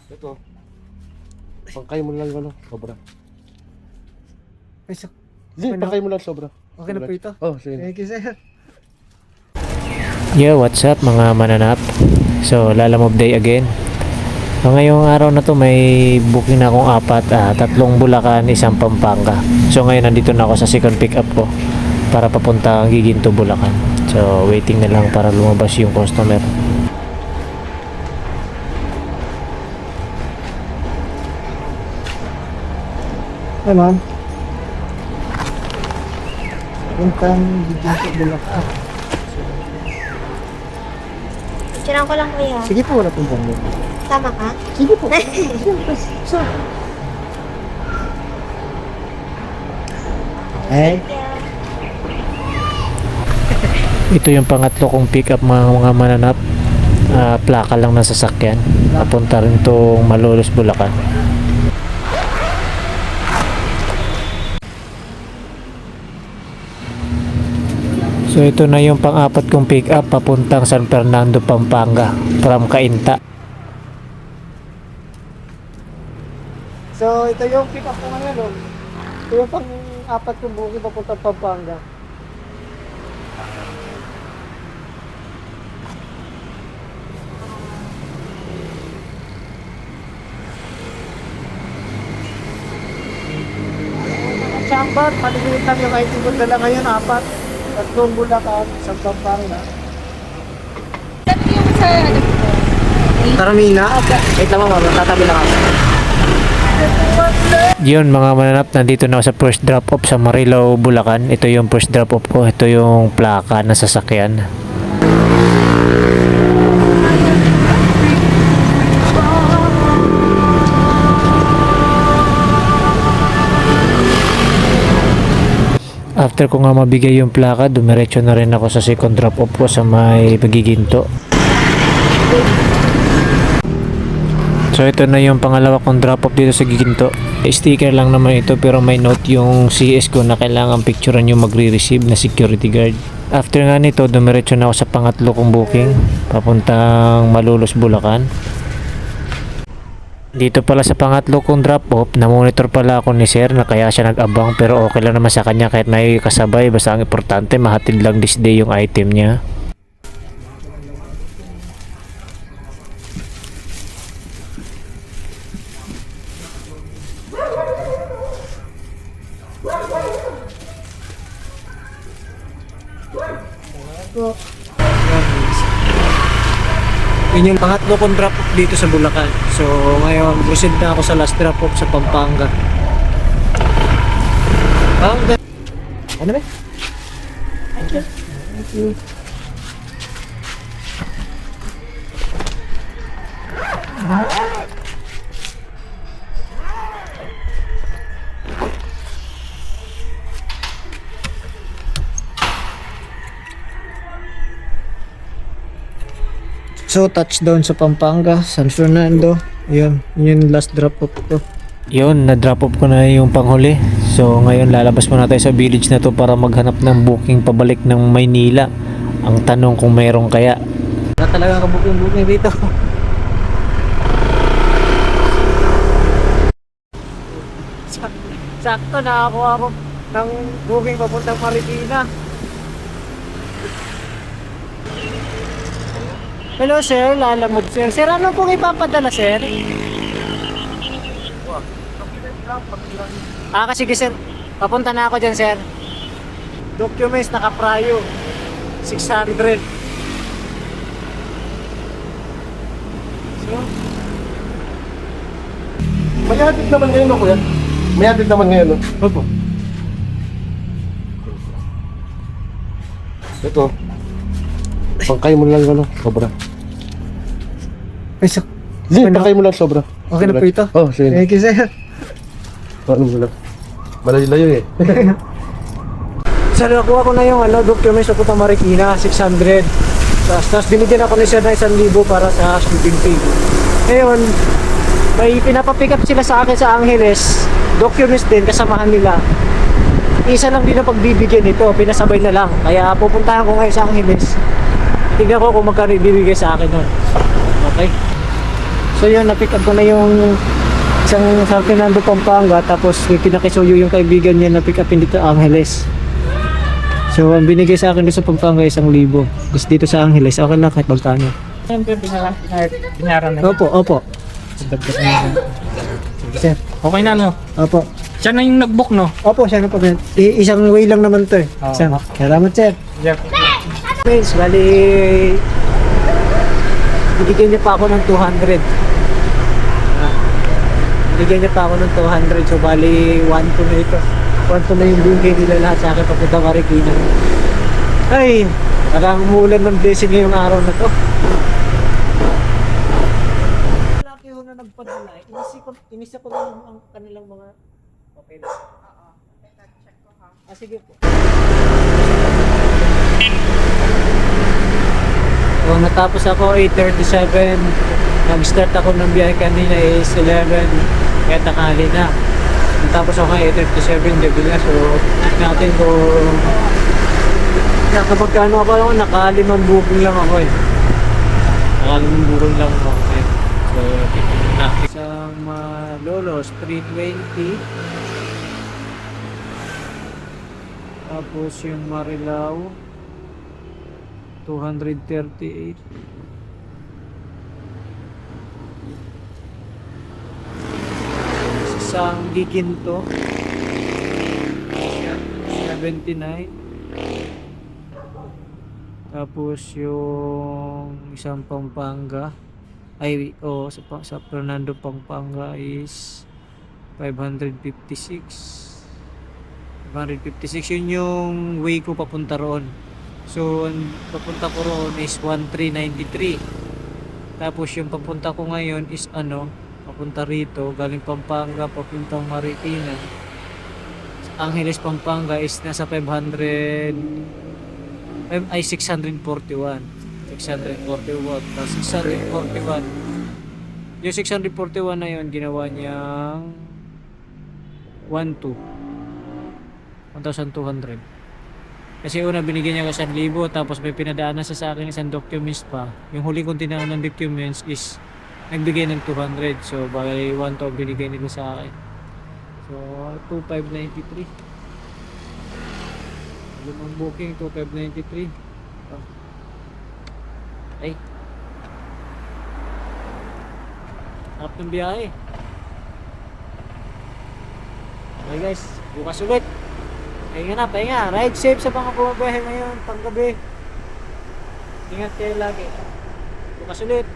Ito. Pangkay mo lang ano, sobra. Ay, so, Hindi, okay na. pangkay mo lang sobra. Okay na po ito. Oh, sige. Thank you, sir. Yo, what's up mga mananap? So, lalamove day again. So, ngayong araw na to may booking na akong tatlong Bulacan, isang Pampanga. So, ngayon nandito na ako sa second pick up ko para papunta Giginto, Bulacan. So, waiting na lang para lumabas yung customer. Hey, ma'am. Puntang Giginto, Bulacan. Picturean ko lang kuya. Sige po, wala pong problema. Tama ka? Sige po. Siyempre. So. Hey. Ito yung pangatlo kong pick up mga mananap. Plaka lang ng sasakyan. Papunta rin tong Malolos, Bulacan. So ito na yung pang-apat kong pick up papuntang San Fernando, Pampanga from Cainta. So, ito yung pick up ko ngayon. Oh. Ito yung pang-apat kong booking papuntang Pampanga. Chamber, palilitan yung IT ko dala ngayon, 4. Tatlong Bulacan, isang Pampanga. Taramina? Wait lang mama, tatabi lang ako. Yun mga mananap, nandito na ako sa first drop off sa Marilao, Bulacan. Ito yung first drop off ko. Ito yung plaka ng sasakyan. After ko nga mabigay yung plaka, dumiretso na rin ako sa second drop off ko sa may Giginto. So ito na yung pangalawa kong drop off dito sa Giginto. Sticker lang naman ito pero may note yung CS ko na kailangan picturean yung magre-receive na security guard. After nga nito, dumiretso na ako sa pangatlo kong booking papuntang Malolos, Bulacan. Dito pala sa pangatlo kong drop off, na-monitor pala ako ni sir na kaya siya nag-abang pero okay lang naman sa kanya kahit may kasabay. Basta ang importante mahatid lang this day yung item niya. Yun yung pangatlo kong drop off dito sa Bulacan. So ngayon, proceed na ako sa last drop off sa Pampanga. Ano ba? Thank you. Thank you. So, touchdown sa Pampanga, San Fernando. Yun yung last drop off ko. Yun, na-drop off ko na yung panghuli. So ngayon lalabas muna tayo sa village na to para maghanap ng booking pabalik ng Maynila. Ang tanong kung mayroong kaya. Wala talaga kabuking-buking dito. Sakto, nakakuha ako ng booking papuntang Marikina. Hello sir, lalamog sir. Sir, ano pong ipapadala sir? Sige sir. Papunta na ako dyan sir. Documents naka-prayo. 600. So, May hatid naman ngayon, no, kuya? May hatid naman ngayon, no? opo. Ito. Pangkay mo lang ano, sobra. Ay, so, Hindi, okay na. pangkay mo lang sobra. Okay na po ito. Oh, sige. Thank you sir. Ano mo lang. Malayo-layo eh. Sir, nakuha ko na yung documents sa Puta Marikina, 600. Tapos binigyan ako ni sir na 1,000 para sa shipping fee. Ngayon, may pinapapick up sila sa akin sa Angeles. Documents din, kasamahan nila. Isa lang din ang pagbibigyan nito, pinasabay na lang. Kaya pupuntahan ko ngayon sa Angeles. Tignan ko kung magkano ibibigay sa akin nun. Okay? So yun, na-pick up ko na yung isang San Fernando, Pampanga, tapos may pinakisuyo yung kaibigan niya na pick upin dito Angeles. So ang binigay sa akin dito sa Pampanga 1,000. Gusto dito sa Angeles, okay lang kahit magkano. Siyempre, binayaran na yun. Opo. Sige, sir. Okay na, no? Opo. Siya na yung nag-book, no? Opo, siya na po. Isang way lang naman to eh. Oo. Isang. Salamat, sir. Jeff. Guys, bali binigyan niya pa ako ng 200. Binigyan niya pa ako ng 200. So bali 1-2 na ito. 1-2 na yung bigay nila lahat sa akin papunta Marikina. Ay, parang umuulan ng blessing ngayong araw na to. Laki ho na nagpadala eh. Inisa ko lang ang kanilang mga papel. Oo. Check ko ha. Ah, sige po. So, natapos ako 8:37. Nag-start ako ng biyahe kanina is 11. Kaya tanghali na. Natapos ako 8:37 gabi na. So, check natin kung nakapagkano ako lang. Naka-5 booking lang ako eh. Naka-5 booking lang ako eh. So, titignan natin. Isang Malolos 320. Tapos yung Marilao 238. Isang Giginto 79. Tapos yung isang Pampanga sa Fernando, Pampanga is 556. 556 yun yung way ko papunta roon. So, ang papunta ko roon is 1393. Tapos yung papunta ko ngayon is papunta rito, galing Pampanga, papuntang Marikina. Angeles, Pampanga is nasa 641. 641. Tapos 641. Yung 641 na yun, ginawa niyang 1,200. Kasi una binigyan niya ko 1,000, tapos may pinadaanan sa akin isang documents pa. Yung huli kong tinanong ng documents is nagbigay ng 200. So bali 1,200 binigay nila sa akin. So 2,593. Lumang booking 2,593. Ay. Harap ng biyahe. Okay guys, bukas ulit. Pahinga. Ride safe sa mga bumabiyahe ngayon, panggabi. Ingat kayo lagi. Bukas ulit.